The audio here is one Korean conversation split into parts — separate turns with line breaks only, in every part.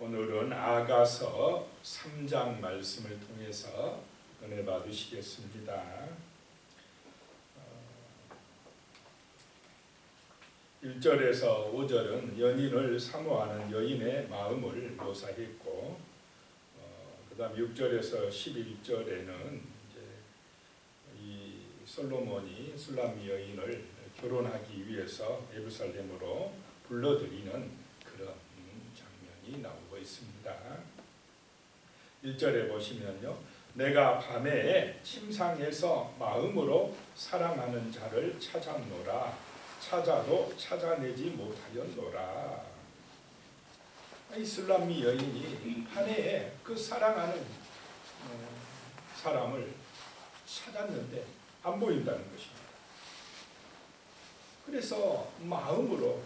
오늘은 아가서 3장 말씀을 통해서 은혜 받으시겠습니다. 1절에서 5절은 연인을 사모하는 여인의 마음을 묘사했고, 그 다음 6절에서 11절에는 이 솔로몬이 술람미 여인을 결혼하기 위해서 예루살렘으로 불러들이는 그런 장면이 나오고 있습니다. 1절에 보시면요, 내가 밤에 침상에서 마음으로 사랑하는 자를 찾았노라. 찾아도 찾아내지 못하였노라. 이 술람미 여인이 밤에 그 사랑하는 사람을 찾았는데 안 보인다는 것입니다. 그래서 마음으로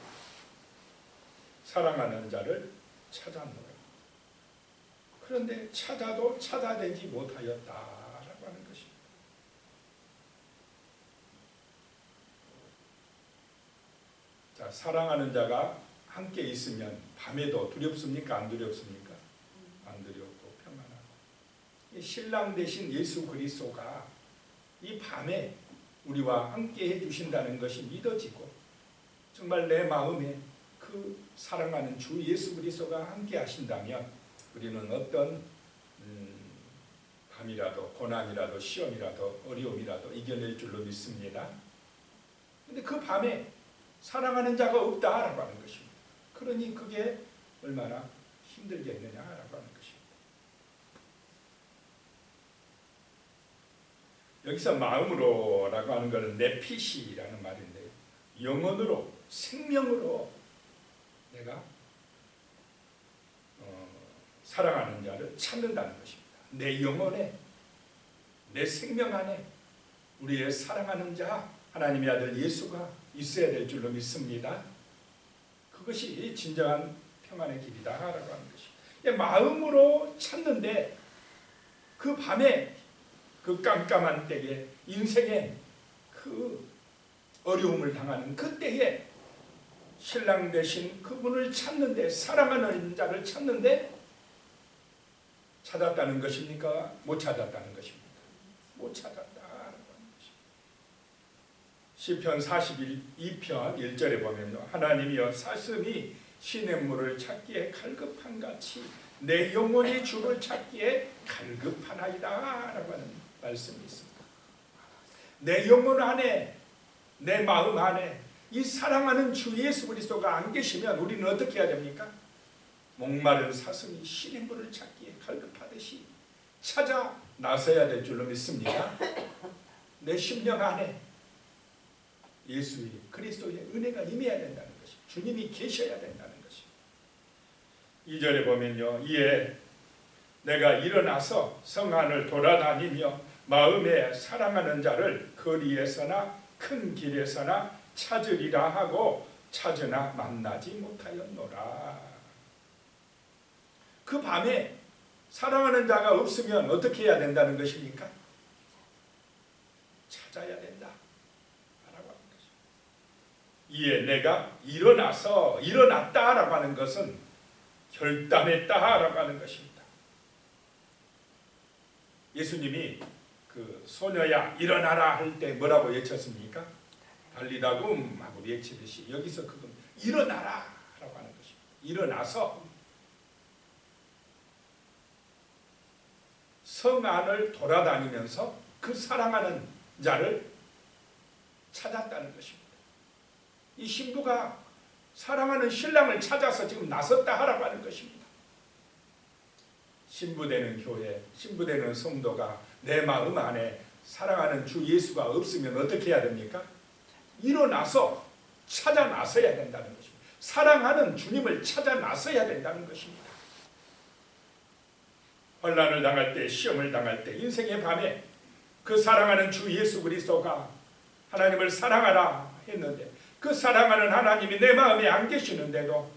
사랑하는 자를 찾았노라. 그런데 찾아도 찾아내지 못하였다라고 하는 것입니다. 자, 사랑하는 자가 함께 있으면 밤에도 두렵습니까? 안 두렵습니까? 안 두렵고 평안하고. 신랑 되신 예수 그리스도가 이 밤에 우리와 함께 해주신다는 것이 믿어지고, 정말 내 마음에 그 사랑하는 주 예수 그리스도가 함께 하신다면 우리는 어떤 밤이라도 고난이라도 시험이라도 어려움이라도 이겨낼 줄로 믿습니다. 그런데 그 밤에 사랑하는 자가 없다라고 하는 것입니다. 그러니 그게 얼마나 힘들겠느냐라고 하는 것입니다. 여기서 마음으로라고 하는 것은 네피시라는 말인데, 영혼으로, 생명으로 내가 사랑하는 자를 찾는다는 것입니다. 내 영혼에, 내 생명 안에 우리의 사랑하는 자 하나님의 아들 예수가 있어야 될 줄로 믿습니다. 그것이 진정한 평안의 길이다라고 하는 것입니다. 마음으로 찾는데 그 밤에, 그 깜깜한 때에, 인생의 그 어려움을 당하는 그때에 신랑 되신 그분을 찾는데, 사랑하는 자를 찾는데 찾았다는 것입니까? 못 찾았다는 것입니까? 못 찾았다라고 하는 것입니다. 시편 42편 1절에 보면요, 하나님이여 사슴이 시냇물을 찾기에 갈급한같이 내 영혼이 주를 찾기에 갈급하나이다 라고 하는 말씀이 있습니다. 내 영혼 안에, 내 마음 안에 이 사랑하는 주 예수 그리스도가 안 계시면 우리는 어떻게 해야 됩니까? 목마른 사슴이 시냇물을 찾기에 갈급하듯이 찾아 나서야 될 줄로 믿습니다. 내 심령 안에 예수의 그리스도의 은혜가 임해야 된다는 것입니다. 주님이 계셔야 된다는 것입니다. 2절에 보면요, 이에 내가 일어나서 성 안을 돌아다니며 마음에 사랑하는 자를 거리에서나 큰 길에서나 찾으리라 하고 찾으나 만나지 못하였노라. 그 밤에 사랑하는 자가 없으면 어떻게 해야 된다는 것입니까? 찾아야 된다 라고 하는 것입니다. 이에 내가 일어났다라고 하는 것은 결단했다라고 하는 것입니다. 예수님이 그 소녀야 일어나라 할 때 뭐라고 외쳤습니까? 달리다굼 하고 외치듯이 여기서 그건 일어나라 라고 하는 것입니다. 일어나서 성 안을 돌아다니면서 그 사랑하는 자를 찾았다는 것입니다. 이 신부가 사랑하는 신랑을 찾아서 지금 나섰다 하라고 하는 것입니다. 신부되는 교회, 신부되는 성도가 내 마음 안에 사랑하는 주 예수가 없으면 어떻게 해야 됩니까? 일어나서 찾아 나서야 된다는 것입니다. 사랑하는 주님을 찾아 나서야 된다는 것입니다. 환난을 당할 때, 시험을 당할 때, 인생의 밤에 그 사랑하는 주 예수 그리스도가 하나님을 사랑하라 했는데 그 사랑하는 하나님이 내 마음에 안 계시는데도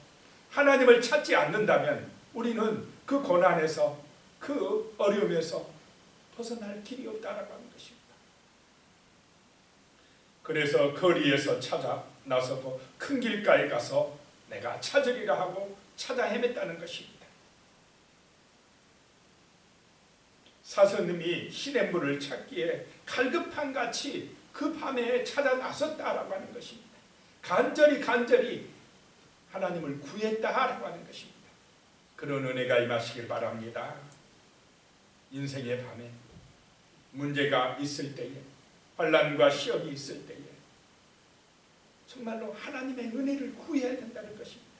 하나님을 찾지 않는다면 우리는 그 고난에서, 그 어려움에서 벗어날 길이 없다라고 하는 것입니다. 그래서 거리에서 찾아 나서고 큰 길가에 가서 내가 찾으리라 하고 찾아 헤맸다는 것입니다. 사서님이 시냇물을 찾기에 갈급한 같이 그 밤에 찾아 나섰다라고 하는 것입니다. 간절히 하나님을 구했다라고 하는 것입니다. 그런 은혜가 임하시길 바랍니다. 인생의 밤에 문제가 있을 때에, 환난과 시험이 있을 때에 정말로 하나님의 은혜를 구해야 된다는 것입니다.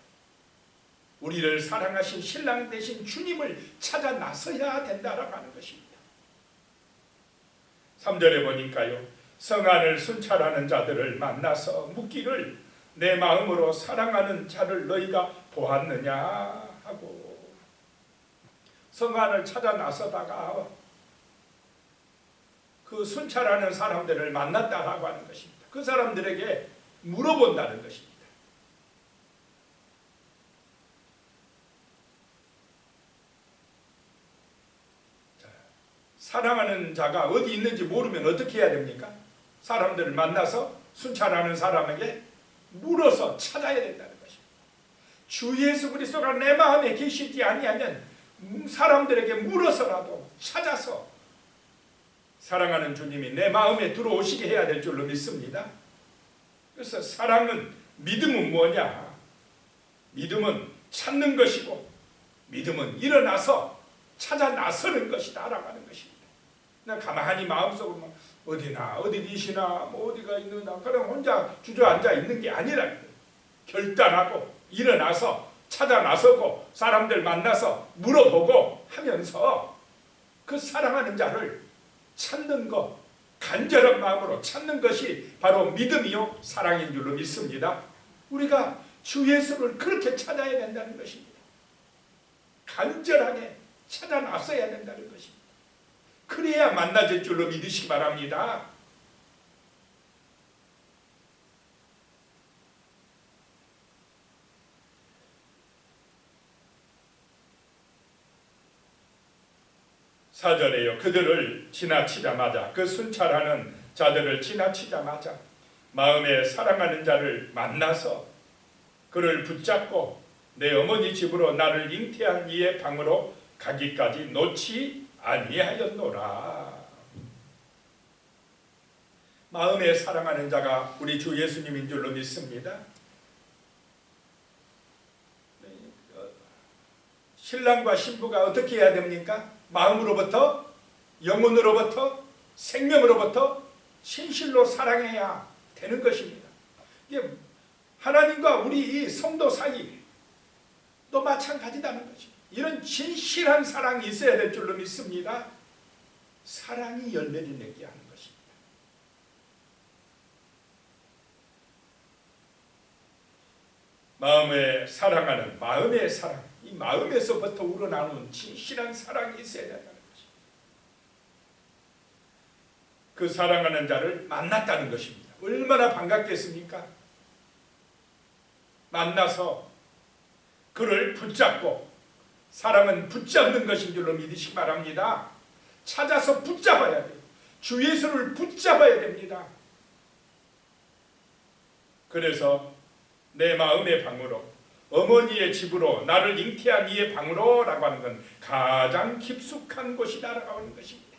우리를 사랑하신 신랑 되신 주님을 찾아 나서야 된다라고 하는 것입니다. 3절에 보니까요, 성안을 순찰하는 자들을 만나서 묻기를 내 마음으로 사랑하는 자를 너희가 보았느냐 하고, 성안을 찾아 나서다가 그 순찰하는 사람들을 만났다라고 하는 것입니다. 그 사람들에게 물어본다는 것입니다. 사랑하는 자가 어디 있는지 모르면 어떻게 해야 됩니까? 사람들을 만나서 순찰하는 사람에게 물어서 찾아야 된다는 것입니다. 주 예수 그리스도가 내 마음에 계시지 아니하면 사람들에게 물어서라도 찾아서 사랑하는 주님이 내 마음에 들어오시게 해야 될 줄로 믿습니다. 그래서 사랑은, 믿음은 뭐냐? 믿음은 찾는 것이고, 믿음은 일어나서 찾아 나서는 것이다 라고 하는 것입니다. 그냥 가만히 마음속으로 어디나 어디 계시나 뭐 어디가 있느나 그냥 혼자 주저앉아 있는 게 아니라 결단하고 일어나서 찾아 나서고 사람들 만나서 물어보고 하면서 그 사랑하는 자를 찾는 것, 간절한 마음으로 찾는 것이 바로 믿음이요 사랑인 줄로 믿습니다. 우리가 주 예수를 그렇게 찾아야 된다는 것입니다. 간절하게 찾아 나서야 된다는 것입니다. 그래야 만나질 줄로 믿으시기 바랍니다. 사절에요, 그들을 지나치자마자, 그 순찰하는 자들을 지나치자마자 마음에 사랑하는 자를 만나서 그를 붙잡고 내 어머니 집으로 나를 잉태한 이의 방으로 가기까지 놓지 아니하였노라. 마음에 사랑하는 자가 우리 주 예수님인 줄로 믿습니다. 신랑과 신부가 어떻게 해야 됩니까? 마음으로부터, 영혼으로부터, 생명으로부터 진실로 사랑해야 되는 것입니다. 이게 하나님과 우리 이 성도 사이도 마찬가지다는 것입니다. 이런 진실한 사랑이 있어야 될 줄로 믿습니다. 사랑이 열매를 맺게 하는 것입니다. 마음에 사랑하는 마음의 사랑, 이 마음에서부터 우러나오는 진실한 사랑이 있어야 된다는 것입니다. 그 사랑하는 자를 만났다는 것입니다. 얼마나 반갑겠습니까? 만나서 그를 붙잡고, 사랑은 붙잡는 것인 줄로 믿으시기 바랍니다. 찾아서 붙잡아야 돼요. 주 예수를 붙잡아야 됩니다. 그래서 내 마음의 방으로, 어머니의 집으로, 나를 잉태한 이의 방으로 라고 하는 건 가장 깊숙한 곳이다 라고 하는 것입니다.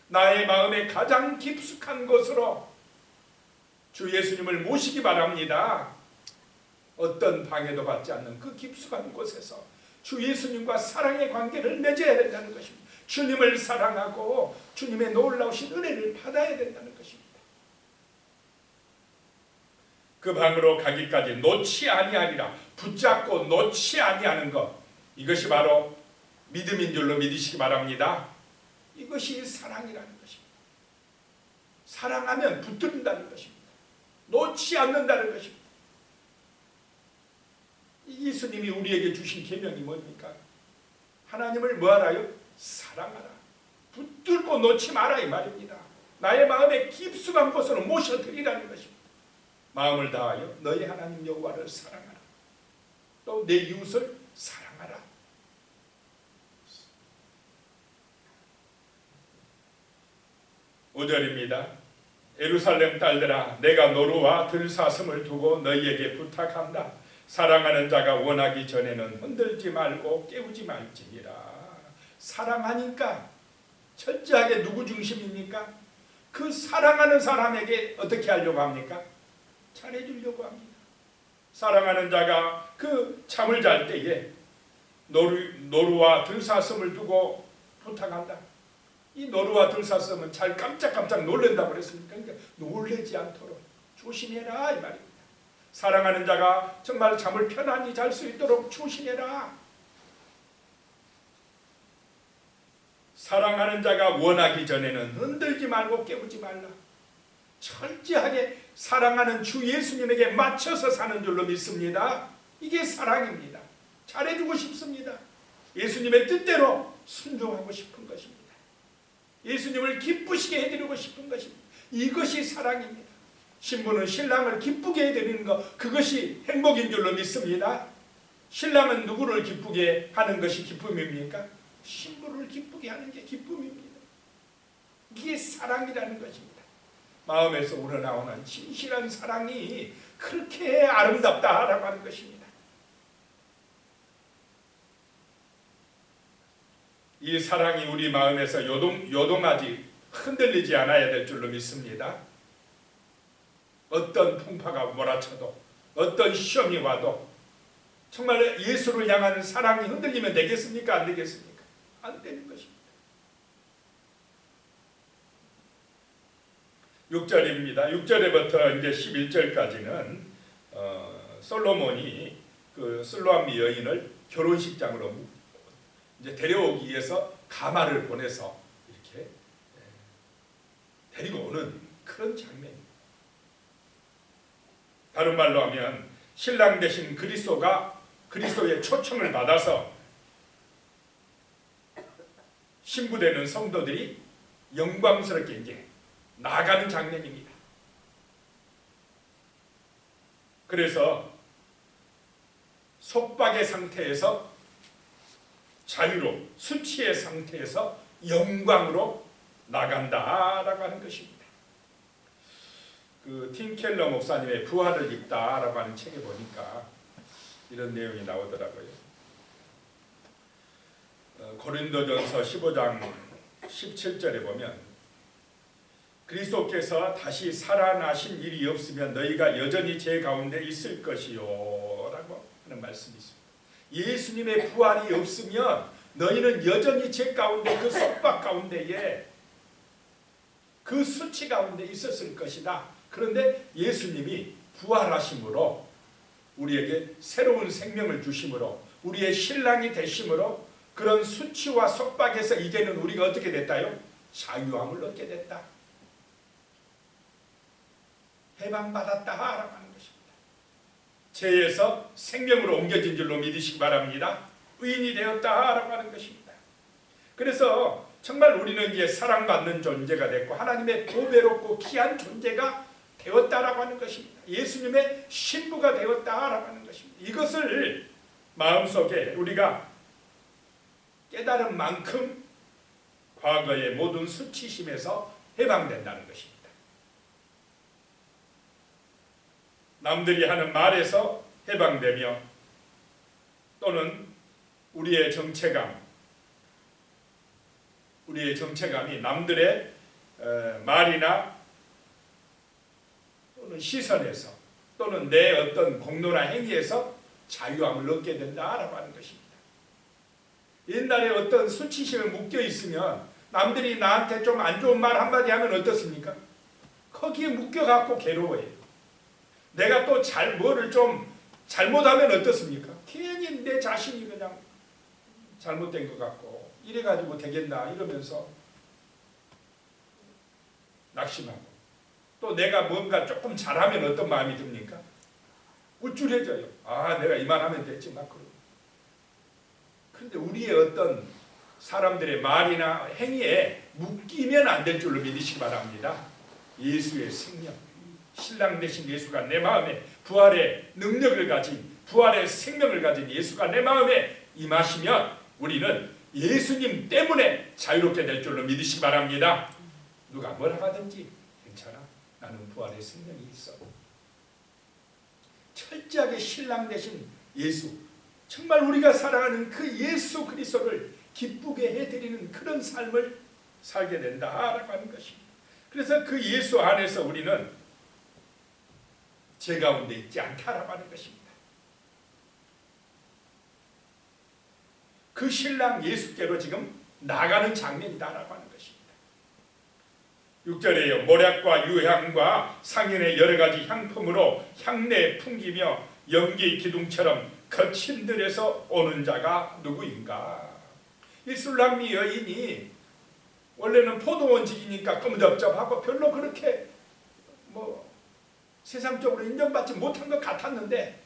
나의 마음의 가장 깊숙한 곳으로 주 예수님을 모시기 바랍니다. 어떤 방해도 받지 않는 그 깊숙한 곳에서 주 예수님과 사랑의 관계를 맺어야 된다는 것입니다. 주님을 사랑하고 주님의 놀라우신 은혜를 받아야 된다는 것입니다. 그 방으로 가기까지 놓지 아니하리라. 붙잡고 놓지 아니하는 것, 이것이 바로 믿음인 줄로 믿으시기 바랍니다. 이것이 사랑이라는 것입니다. 사랑하면 붙든다는 것입니다. 놓지 않는다는 것입니다. 예수님이 우리에게 주신 계명이 뭡니까? 하나님을 뭐하라요? 사랑하라. 붙들고 놓지 마라 이 말입니다. 나의 마음의 깊숙한 곳으로 모셔드리라는 것입니다. 마음을 다하여 너희 하나님 여호와를 사랑하라. 또 내 이웃을 사랑하라. 5절입니다. 예루살렘 딸들아, 내가 노루와 들사슴을 두고 너희에게 부탁한다. 사랑하는 자가 원하기 전에는 흔들지 말고 깨우지 말지니라. 사랑하니까 철저하게 누구 중심입니까? 그 사랑하는 사람에게 어떻게 하려고 합니까? 잘해주려고 합니다. 사랑하는 자가 그 잠을 잘 때에 노루와 들사슴을 두고 부탁한다. 이 노루와 들사슴은 잘 깜짝깜짝 놀란다고 그랬습니까? 그러니까 놀라지 않도록 조심해라 이 말입니다. 사랑하는 자가 정말 잠을 편안히 잘 수 있도록 조심해라. 사랑하는 자가 원하기 전에는 흔들지 말고 깨우지 말라. 철저하게 사랑하는 주 예수님에게 맞춰서 사는 줄로 믿습니다. 이게 사랑입니다. 잘해주고 싶습니다. 예수님의 뜻대로 순종하고 싶은 것입니다. 예수님을 기쁘시게 해드리고 싶은 것입니다. 이것이 사랑입니다. 신부는 신랑을 기쁘게 해드리는 것, 그것이 행복인 줄로 믿습니다. 신랑은 누구를 기쁘게 하는 것이 기쁨입니까? 신부를 기쁘게 하는 게 기쁨입니다. 이게 사랑이라는 것입니다. 마음에서 우러나오는 진실한 사랑이 그렇게 아름답다라고 하는 것입니다. 이 사랑이 우리 마음에서 요동하지 흔들리지 않아야 될 줄로 믿습니다. 어떤 풍파가 몰아쳐도 어떤 시험이 와도 정말 예수를 향하는 사랑이 흔들리면 되겠습니까? 안 되겠습니까? 안 되는 것입니다. 6절입니다. 6절에부터 이제 11절까지는 솔로몬이 그 슬로암미 여인을 결혼식장으로 이제 데려오기 위해서 가마를 보내서 이렇게 데리고 오는 그런 장면입니다. 다른 말로 하면 신랑 되신 그리스도가 그리스도의 초청을 받아서 신부되는 성도들이 영광스럽게 이제 나가는 장면입니다. 그래서 속박의 상태에서 자유로, 수치의 상태에서 영광으로 나간다라고 하는 것입니다. 그 팀 켈러 목사님의 부활을 입다라고 하는 책에 보니까 이런 내용이 나오더라고요. 고린도전서 15장 17절에 보면 그리스도께서 다시 살아나신 일이 없으면 너희가 여전히 제 가운데 있을 것이요 라고 하는 말씀이 있습니다. 예수님의 부활이 없으면 너희는 여전히 제 가운데 그 속박 가운데에 그 수치 가운데 있었을 것이다. 그런데 예수님이 부활하심으로 우리에게 새로운 생명을 주심으로 우리의 신랑이 되심으로 그런 수치와 속박에서 이제는 우리가 어떻게 됐다요? 자유함을 얻게 됐다. 해방받았다라고 하는 것입니다. 죄에서 생명으로 옮겨진 줄로 믿으시기 바랍니다. 의인이 되었다라고 하는 것입니다. 그래서 정말 우리는 이제 사랑받는 존재가 됐고 하나님의 보배롭고 귀한 존재가 되었다라고 하는 것입니다. 예수님의 신부가 되었다라고 하는 것입니다. 이것을 마음속에 우리가 깨달은 만큼 과거의 모든 수치심에서 해방된다는 것입니다. 남들이 하는 말에서 해방되며 또는 우리의 정체감이 남들의 말이나 또는 시선에서 또는 내 어떤 공로나 행위에서 자유함을 얻게 된다라고 하는 것입니다. 옛날에 어떤 수치심에 묶여 있으면 남들이 나한테 좀 안 좋은 말 한마디 하면 어떻습니까? 거기에 묶여갖고 괴로워해요. 내가 또 뭐를 좀 잘못하면 어떻습니까? 괜히 내 자신이 그냥 잘못된 것 같고 이래가지고 되겠나 이러면서 낙심하고 또 내가 뭔가 조금 잘하면 어떤 마음이 듭니까? 우쭐해져요. 아 내가 이만하면 됐지 막 그러고. 그런데 우리의 어떤 사람들의 말이나 행위에 묶이면 안 될 줄로 믿으시기 바랍니다. 예수의 생명, 신랑 되신 예수가 내 마음에 부활의 능력을 가진 부활의 생명을 가진 예수가 내 마음에 임하시면 우리는 예수님 때문에 자유롭게 될 줄로 믿으시기 바랍니다. 누가 뭐라 하든지 괜찮아. 나는 부활의 생명이 있어. 철저하게 신랑 되신 예수, 정말 우리가 사랑하는 그 예수 그리스도를 기쁘게 해드리는 그런 삶을 살게 된다라고 하는 것입니다. 그래서 그 예수 안에서 우리는 죄 가운데 있지 않다라고 하는 것입니다. 그 신랑 예수께로 지금 나가는 장면이다라고 하는 것입니다. 6절에요. 모략과 유향과 상인의 여러 가지 향품으로 향내 풍기며 연기 기둥처럼 거친 들에서 오는 자가 누구인가? 이 술람미 여인이 원래는 포도원직이니까 끄무잡잡하고 별로 그렇게 세상적으로 인정받지 못한 것 같았는데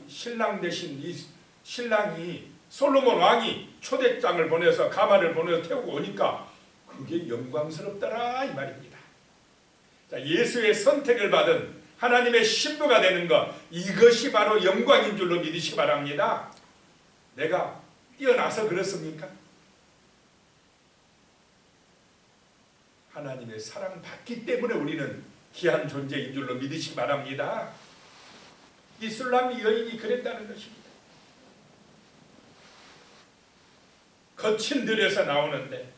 신랑 대신 이 신랑이 솔로몬 왕이 초대장을 보내서 가마를 보내서 태우고 오니까 그게 영광스럽더라 이 말입니다. 자, 예수의 선택을 받은 하나님의 신부가 되는 것, 이것이 바로 영광인 줄로 믿으시기 바랍니다. 내가 뛰어나서 그렇습니까? 하나님의 사랑받기 때문에 우리는 귀한 존재인 줄로 믿으시기 바랍니다. 이 술람미 여인이 그랬다는 것입니다. 거친 들에서 나오는데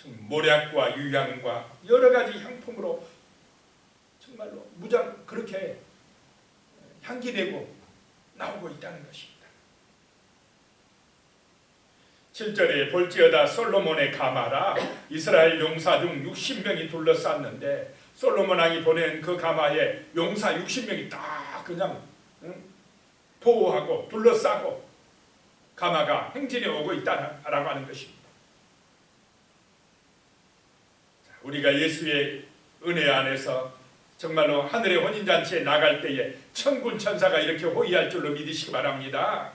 모략과 유향과 여러 가지 향품으로 정말로 무장 그렇게 향기내고 나오고 있다는 것입니다. 7절에 볼지어다 솔로몬의 가마라 이스라엘 용사 중 60명이 둘러쌌는데 솔로몬 왕이 보낸 그 가마에 용사 60명이 딱 그냥 보호하고 둘러싸고 가마가 행진해 오고 있다라고 하는 것입니다. 우리가 예수의 은혜 안에서 정말로 하늘의 혼인잔치에 나갈 때에 천군 천사가 이렇게 호위할 줄로 믿으시기 바랍니다.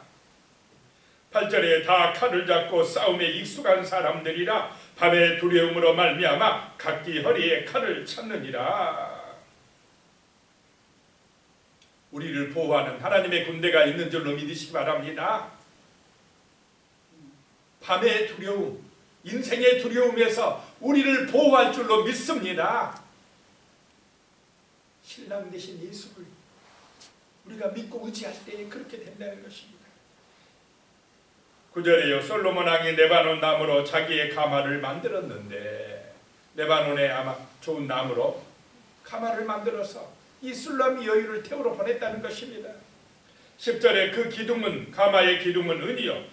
8절에 다 칼을 잡고 싸움에 익숙한 사람들이라 밤의 두려움으로 말미암아 각기 허리에 칼을 찾느니라. 우리를 보호하는 하나님의 군대가 있는 줄로 믿으시기 바랍니다. 밤의 두려움, 인생의 두려움에서 우리를 보호할 줄로 믿습니다. 신랑 되신 예수를 우리가 믿고 의지할 때에 그렇게 된다는 것입니다. 9절에요. 솔로몬 왕이 레바논 나무로 자기의 가마를 만들었는데 레바논의 아마 좋은 나무로 가마를 만들어서 이 술람미 여인을 태우러 보냈다는 것입니다. 10절에 그 기둥은 가마의 기둥은 은이요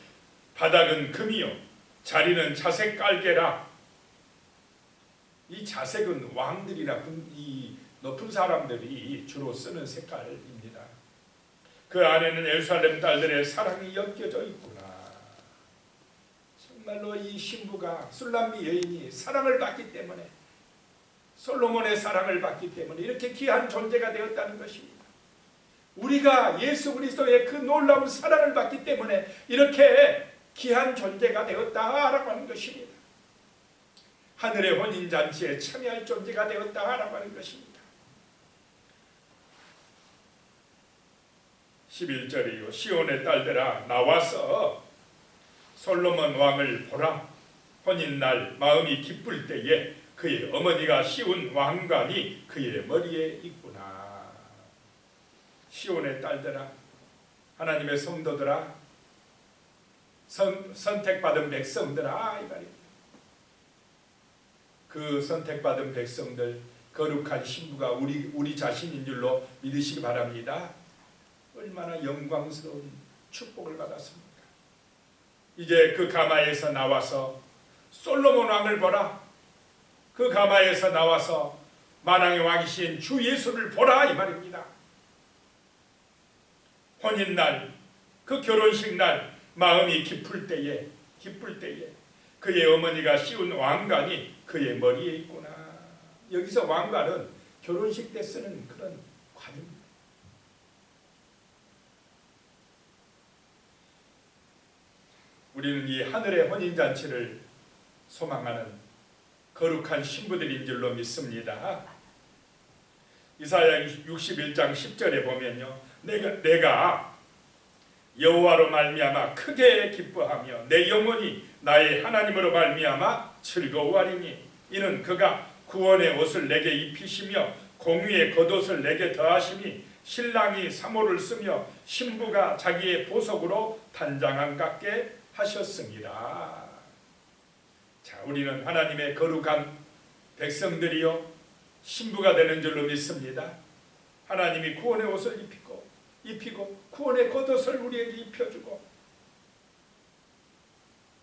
바닥은 금이요 자리는 자색 깔개라. 이 자색은 왕들이나 이 높은 사람들이 주로 쓰는 색깔입니다. 그 안에는 예루살렘 딸들의 사랑이 엮여져 있구나. 정말로 이 신부가 술람미 여인이 사랑을 받기 때문에 솔로몬의 사랑을 받기 때문에 이렇게 귀한 존재가 되었다는 것입니다. 우리가 예수 그리스도의 그 놀라운 사랑을 받기 때문에 이렇게 귀한 존재가 되었다라고 하는 것입니다. 하늘의 혼인잔치에 참여할 존재가 되었다라고 하는 것입니다. 11절이요. 시온의 딸들아 나와서 솔로몬 왕을 보라. 혼인날 마음이 기쁠 때에 그의 어머니가 씌운 왕관이 그의 머리에 있구나. 시온의 딸들아, 하나님의 성도들아, 선택받은 백성들아 이 말입니다. 그 선택받은 백성들, 거룩한 신부가 우리 자신인 줄로 믿으시기 바랍니다. 얼마나 영광스러운 축복을 받았습니까? 이제 그 가마에서 나와서 솔로몬 왕을 보라. 그 가마에서 나와서 만왕의 왕이신 주 예수를 보라 이 말입니다. 혼인날, 그 결혼식 날 마음이 기쁠 때에 그의 어머니가 씌운 왕관이 그의 머리에 있구나. 여기서 왕관은 결혼식 때 쓰는 그런 관입니다. 우리는 이 하늘의 혼인잔치를 소망하는 거룩한 신부들인 줄로 믿습니다. 이사야 61장 10절에 보면요. 내가 여호와로 말미암아 크게 기뻐하며 내 영혼이 나의 하나님으로 말미암아 즐거워하리니 이는 그가 구원의 옷을 내게 입히시며 공의의 겉옷을 내게 더하시니 신랑이 사모를 쓰며 신부가 자기의 보석으로 단장한 같게 하셨습니다. 자, 우리는 하나님의 거룩한 백성들이요 신부가 되는 줄로 믿습니다. 하나님이 구원의 옷을 입히고 구원의 겉옷을 우리에게 입혀주고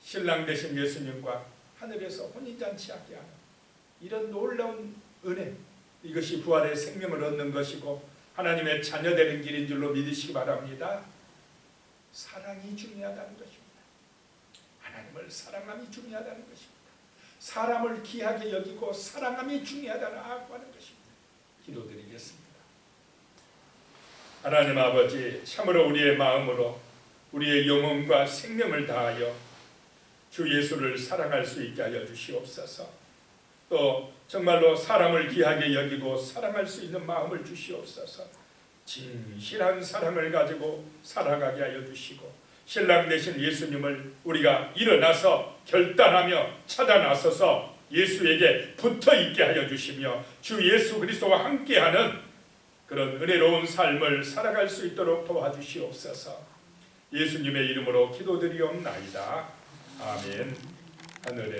신랑 되신 예수님과 하늘에서 혼인잔치하게 하는 이런 놀라운 은혜, 이것이 부활의 생명을 얻는 것이고 하나님의 자녀 되는 길인 줄로 믿으시기 바랍니다. 사랑이 중요하다는 것입니다. 하나님을 사랑함이 중요하다는 것입니다. 사람을 귀하게 여기고 사랑함이 중요하다고 하는 것입니다. 기도드리겠습니다. 하나님 아버지, 참으로 우리의 마음으로 우리의 영혼과 생명을 다하여 주 예수를 사랑할 수 있게 하여 주시옵소서. 또 정말로 사람을 귀하게 여기고 사랑할 수 있는 마음을 주시옵소서. 진실한 사랑을 가지고 살아가게 하여 주시고 신랑 되신 예수님을 우리가 일어나서 결단하며 찾아 나서서 예수에게 붙어 있게 하여 주시며 주 예수 그리스도와 함께하는 그런 은혜로운 삶을 살아갈 수 있도록 도와주시옵소서. 예수님의 이름으로 기도드리옵나이다. 아멘. 하늘에